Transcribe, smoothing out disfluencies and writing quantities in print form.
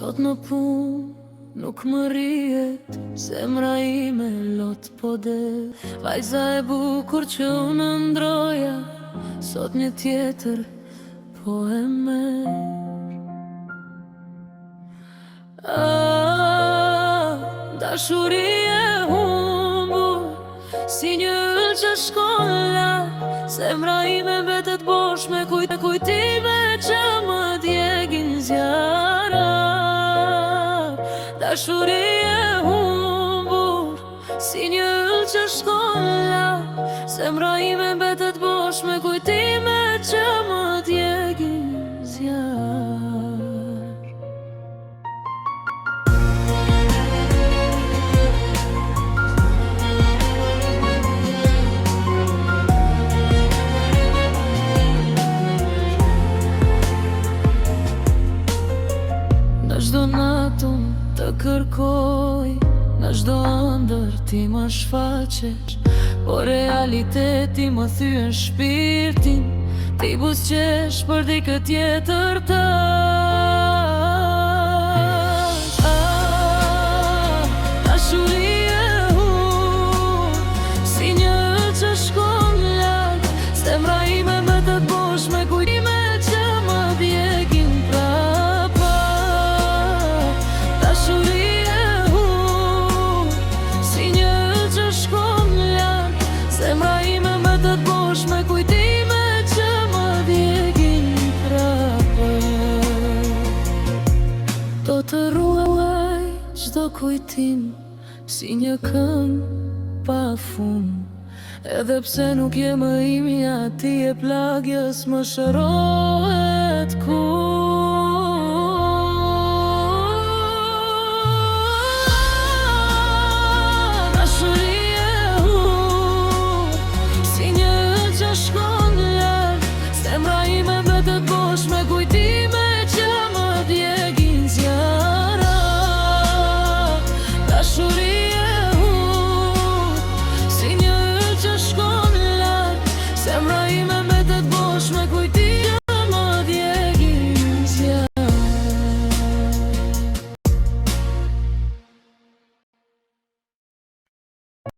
Sot në punë nuk më rrihet, zemra ime lot po del. Vajza e bukur që unë ndroja, sot një tjetër po e merr. Dashuri e humbur, si një ëll që shkon lart. Zemra ime mbetet bosh me kujtime që më djegin zjarra. Dashuri e humbur, si një ëll që shkon lart. Zemra ime mbetet bosh me kujtime që më djegin zjarra. Në çdo natë unë të kërkoj, në çdo ëndër ti më shfaqesh, po realiteti më thyen shpirtin, ti buzëqesh për dikë tjetër tash. Dashuri e humbur, si një ëll që shkon lart. Zemra ime mbetet bosh me kujtime që më djegin prapa. Dashuri e humbur, si një ëll që shkon lart. Zemra ime mbetet bosh me kujtime që më djegin prapa. Do të ruaj çdo kujtim, si një këngë pa fund. Edhe pse nuk je më imja, ti e plagjes më shërohet Dashuri e humbur, si një ëll që shkon lart. Zemra ime mbetet bosh me kujtime që më djegin zjarra. Dashuri e humbur, si një ëll që shkon lart. Zemra ime mbetet bosh me kujtime